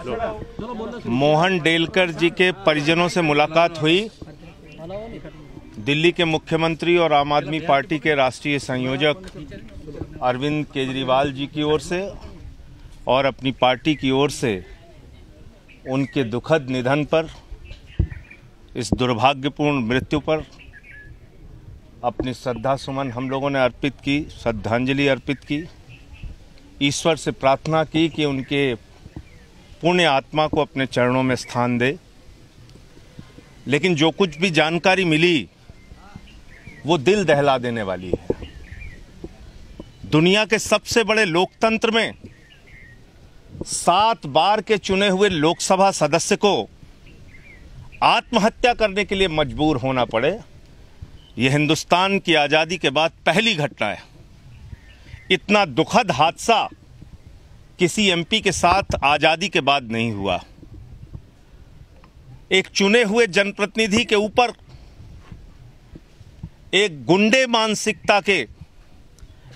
मोहन डेलकर जी के परिजनों से मुलाकात हुई। दिल्ली के मुख्यमंत्री और आम आदमी पार्टी के राष्ट्रीय संयोजक अरविंद केजरीवाल जी की ओर से और अपनी पार्टी की ओर से उनके दुखद निधन पर, इस दुर्भाग्यपूर्ण मृत्यु पर अपनी श्रद्धा सुमन हम लोगों ने अर्पित की, श्रद्धांजलि अर्पित की। ईश्वर से प्रार्थना की कि उनके पुण्य आत्मा को अपने चरणों में स्थान दे। लेकिन जो कुछ भी जानकारी मिली वो दिल दहला देने वाली है। दुनिया के सबसे बड़े लोकतंत्र में 7 बार के चुने हुए लोकसभा सदस्य को आत्महत्या करने के लिए मजबूर होना पड़े, यह हिंदुस्तान की आज़ादी के बाद पहली घटना है। इतना दुखद हादसा किसी एमपी के साथ आज़ादी के बाद नहीं हुआ। एक चुने हुए जनप्रतिनिधि के ऊपर एक गुंडे मानसिकता के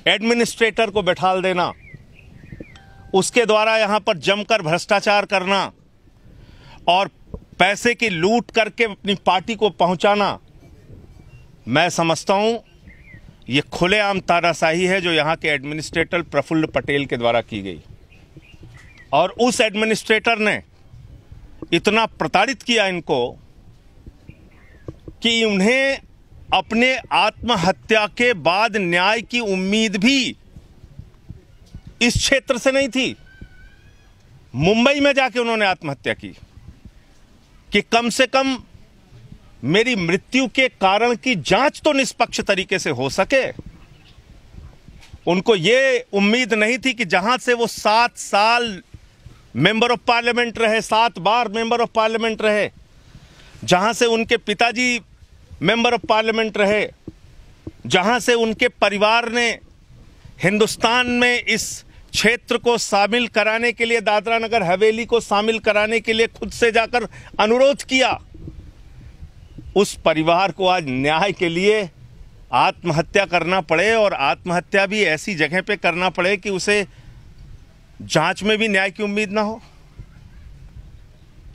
एडमिनिस्ट्रेटर को बैठाल देना, उसके द्वारा यहां पर जमकर भ्रष्टाचार करना और पैसे की लूट करके अपनी पार्टी को पहुंचाना, मैं समझता हूं ये खुलेआम तानाशाही है जो यहां के एडमिनिस्ट्रेटर प्रफुल्ल पटेल के द्वारा की गई। और उस एडमिनिस्ट्रेटर ने इतना प्रताड़ित किया इनको कि उन्हें अपने आत्महत्या के बाद न्याय की उम्मीद भी इस क्षेत्र से नहीं थी। मुंबई में जाके उन्होंने आत्महत्या की कि कम से कम मेरी मृत्यु के कारण की जांच तो निष्पक्ष तरीके से हो सके। उनको यह उम्मीद नहीं थी कि जहां से वो 7 साल मेंबर ऑफ पार्लियामेंट रहे, 7 बार मेंबर ऑफ पार्लियामेंट रहे, जहां से उनके पिताजी मेंबर ऑफ पार्लियामेंट रहे, जहां से उनके परिवार ने हिंदुस्तान में इस क्षेत्र को शामिल कराने के लिए, दादरा नगर हवेली को शामिल कराने के लिए खुद से जाकर अनुरोध किया, उस परिवार को आज न्याय के लिए आत्महत्या करना पड़े और आत्महत्या भी ऐसी जगह पे करना पड़े कि उसे जांच में भी न्याय की उम्मीद ना हो।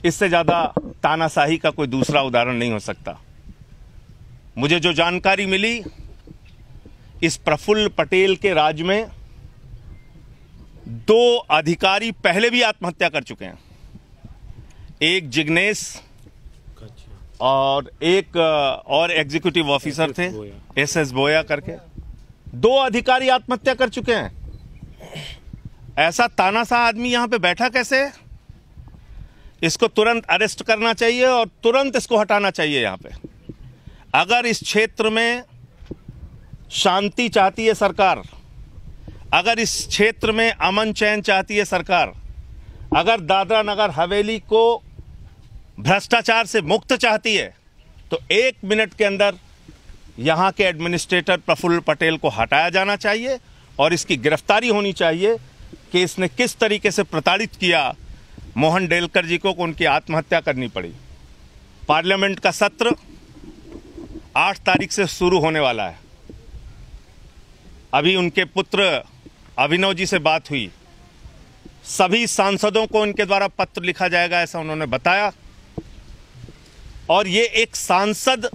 इससे ज्यादा तानाशाही का कोई दूसरा उदाहरण नहीं हो सकता। मुझे जो जानकारी मिली, इस प्रफुल्ल पटेल के राज में 2 अधिकारी पहले भी आत्महत्या कर चुके हैं। एक जिग्नेश और एक और एग्जीक्यूटिव ऑफिसर थे, SS बोया करके। 2 अधिकारी आत्महत्या कर चुके हैं। ऐसा तानाशाह आदमी यहां पे बैठा कैसे? इसको तुरंत अरेस्ट करना चाहिए और तुरंत इसको हटाना चाहिए यहां पे। अगर इस क्षेत्र में शांति चाहती है सरकार, अगर इस क्षेत्र में अमन चैन चाहती है सरकार, अगर दादरा नगर हवेली को भ्रष्टाचार से मुक्त चाहती है, तो 1 मिनट के अंदर यहां के एडमिनिस्ट्रेटर प्रफुल्ल पटेल को हटाया जाना चाहिए और इसकी गिरफ्तारी होनी चाहिए कि इसने किस तरीके से प्रताड़ित किया मोहन डेलकर जी को उनकी आत्महत्या करनी पड़ी। पार्लियामेंट का सत्र 8 तारीख से शुरू होने वाला है। अभी उनके पुत्र अभिनव जी से बात हुई, सभी सांसदों को उनके द्वारा पत्र लिखा जाएगा, ऐसा उन्होंने बताया। और ये एक सांसद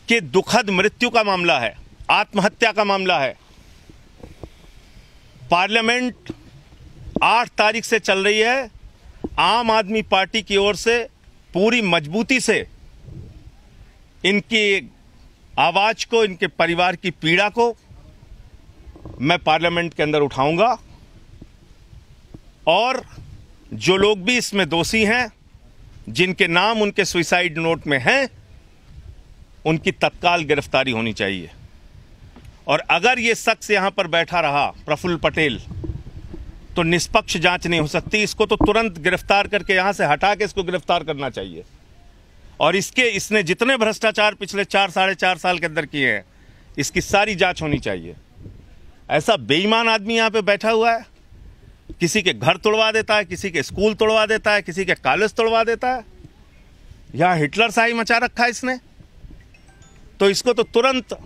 के दुखद मृत्यु का मामला है, आत्महत्या का मामला है। पार्लियामेंट 8 तारीख से चल रही है। आम आदमी पार्टी की ओर से पूरी मजबूती से इनकी आवाज को, इनके परिवार की पीड़ा को मैं पार्लियामेंट के अंदर उठाऊंगा और जो लोग भी इसमें दोषी हैं, जिनके नाम उनके सुसाइड नोट में हैं, उनकी तत्काल गिरफ्तारी होनी चाहिए। और अगर ये शख्स यहां पर बैठा रहा प्रफुल्ल पटेल, तो निष्पक्ष जांच नहीं हो सकती। इसको तो तुरंत गिरफ्तार करके यहां से हटा के इसको गिरफ्तार करना चाहिए। और इसने जितने भ्रष्टाचार पिछले 4 साढ़े 4 साल के अंदर किए हैं, इसकी सारी जांच होनी चाहिए। ऐसा बेईमान आदमी यहां पे बैठा हुआ है, किसी के घर तोड़वा देता है, किसी के स्कूल तोड़वा देता है, किसी के कॉलेज तोड़वा देता है। यहां हिटलर शाही मचा रखा है इसने। तो इसको तो तुरंत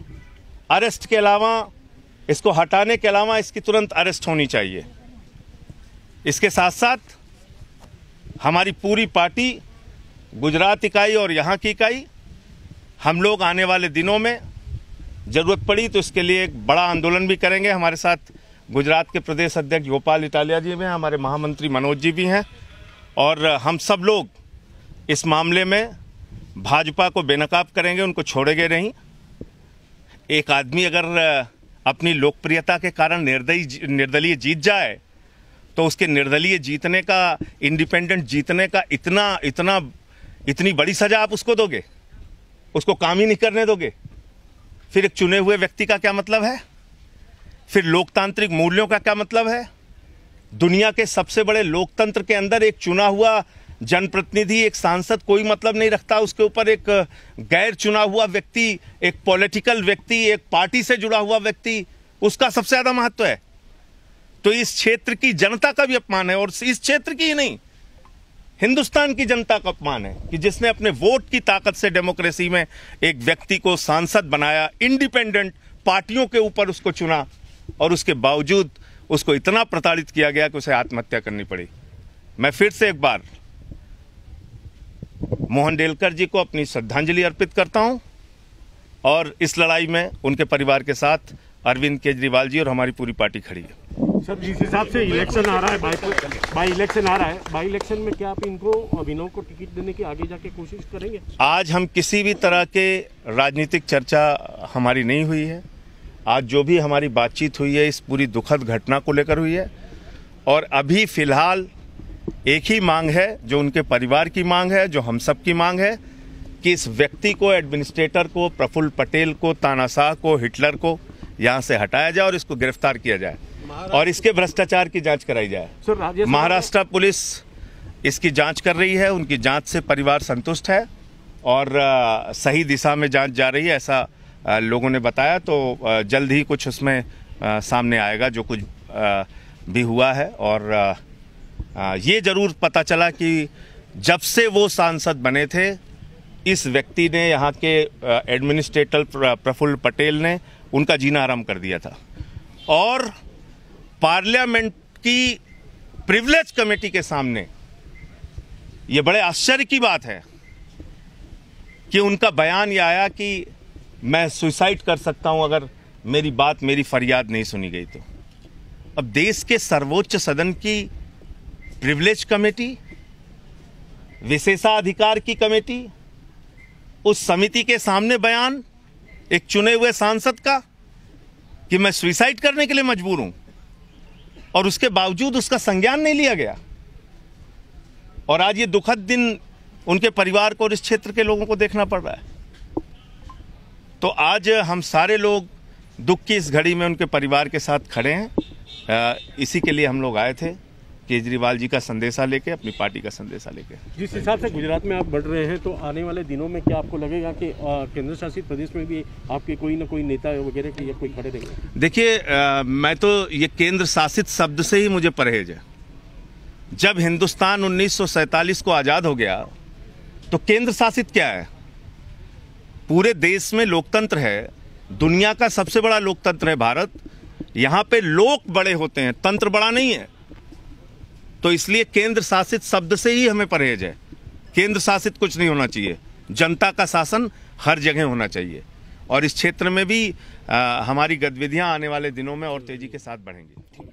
अरेस्ट के अलावा, इसको हटाने के अलावा इसकी तुरंत अरेस्ट होनी चाहिए। इसके साथ साथ हमारी पूरी पार्टी, गुजरात इकाई और यहाँ की इकाई, हम लोग आने वाले दिनों में जरूरत पड़ी तो इसके लिए एक बड़ा आंदोलन भी करेंगे। हमारे साथ गुजरात के प्रदेश अध्यक्ष गोपाल इटालिया जी भी हैं, हमारे महामंत्री मनोज जी भी हैं, और हम सब लोग इस मामले में भाजपा को बेनकाब करेंगे, उनको छोड़ेंगे नहीं। एक आदमी अगर अपनी लोकप्रियता के कारण निर्दलीय जीत जाए तो उसके निर्दलीय जीतने का, इंडिपेंडेंट जीतने का इतनी बड़ी सजा आप उसको दोगे, उसको काम ही नहीं करने दोगे। फिर एक चुने हुए व्यक्ति का क्या मतलब है? फिर लोकतांत्रिक मूल्यों का क्या मतलब है? दुनिया के सबसे बड़े लोकतंत्र के अंदर एक चुना हुआ जनप्रतिनिधि, एक सांसद कोई मतलब नहीं रखता, उसके ऊपर एक गैर चुना हुआ व्यक्ति, एक पॉलिटिकल व्यक्ति, एक पार्टी से जुड़ा हुआ व्यक्ति, उसका सबसे ज्यादा महत्व है। तो इस क्षेत्र की जनता का भी अपमान है, और इस क्षेत्र की ही नहीं, हिंदुस्तान की जनता का अपमान है कि जिसने अपने वोट की ताकत से डेमोक्रेसी में एक व्यक्ति को सांसद बनाया, इंडिपेंडेंट पार्टियों के ऊपर उसको चुना, और उसके बावजूद उसको इतना प्रताड़ित किया गया कि उसे आत्महत्या करनी पड़ी। मैं फिर से एक बार मोहन डेलकर जी को अपनी श्रद्धांजलि अर्पित करता हूं, और इस लड़ाई में उनके परिवार के साथ अरविंद केजरीवाल जी और हमारी पूरी पार्टी खड़ी है। सर, जिस हिसाब से इलेक्शन आ रहा है, बाई इलेक्शन आ रहा है, बाई इलेक्शन में क्या आप इनको, अभिनव को टिकट देने की आगे जाके कोशिश करेंगे? आज हम किसी भी तरह के राजनीतिक चर्चा हमारी नहीं हुई है। आज जो भी हमारी बातचीत हुई है इस पूरी दुखद घटना को लेकर हुई है, और अभी फिलहाल एक ही मांग है जो उनके परिवार की मांग है, जो हम सब की मांग है, कि इस व्यक्ति को, एडमिनिस्ट्रेटर को, प्रफुल्ल पटेल को, तानाशाह को, हिटलर को यहाँ से हटाया जाए और इसको गिरफ्तार किया जाए और इसके भ्रष्टाचार की जांच कराई जाए। महाराष्ट्र पुलिस इसकी जांच कर रही है, उनकी जांच से परिवार संतुष्ट है और सही दिशा में जांच जा रही है, ऐसा लोगों ने बताया। तो जल्द ही कुछ उसमें सामने आएगा जो कुछ भी हुआ है। और ये जरूर पता चला कि जब से वो सांसद बने थे, इस व्यक्ति ने, यहाँ के एडमिनिस्ट्रेटर प्रफुल्ल पटेल ने उनका जीना आराम कर दिया था। और पार्लियामेंट की प्रिविलेज कमेटी के सामने ये बड़े आश्चर्य की बात है कि उनका बयान ये आया कि मैं सुसाइड कर सकता हूं अगर मेरी बात, मेरी फरियाद नहीं सुनी गई तो। अब देश के सर्वोच्च सदन की प्रिविलेज कमेटी, विशेषाधिकार की कमेटी, उस समिति के सामने बयान एक चुने हुए सांसद का कि मैं सुसाइड करने के लिए मजबूर हूं, और उसके बावजूद उसका संज्ञान नहीं लिया गया। और आज ये दुखद दिन उनके परिवार को और इस क्षेत्र के लोगों को देखना पड़ रहा है। तो आज हम सारे लोग दुख की इस घड़ी में उनके परिवार के साथ खड़े हैं। इसी के लिए हम लोग आए थे, केजरीवाल जी का संदेशा लेके, अपनी पार्टी का संदेशा लेके। जिस हिसाब से गुजरात में आप बढ़ रहे हैं, तो आने वाले दिनों में क्या आपको लगेगा कि केंद्र शासित प्रदेश में भी आपके कोई ना कोई नेता वगैरह की या कोई खड़े रहेंगे? देखिए, मैं तो ये केंद्र शासित शब्द से ही मुझे परहेज है। जब हिंदुस्तान 1947 को आज़ाद हो गया तो केंद्र शासित क्या है? पूरे देश में लोकतंत्र है, दुनिया का सबसे बड़ा लोकतंत्र है भारत। यहाँ पे लोक बड़े होते हैं, तंत्र बड़ा नहीं है। तो इसलिए केंद्र शासित शब्द से ही हमें परहेज है। केंद्र शासित कुछ नहीं होना चाहिए, जनता का शासन हर जगह होना चाहिए। और इस क्षेत्र में भी हमारी गतिविधियां आने वाले दिनों में और तेजी के साथ बढ़ेंगी।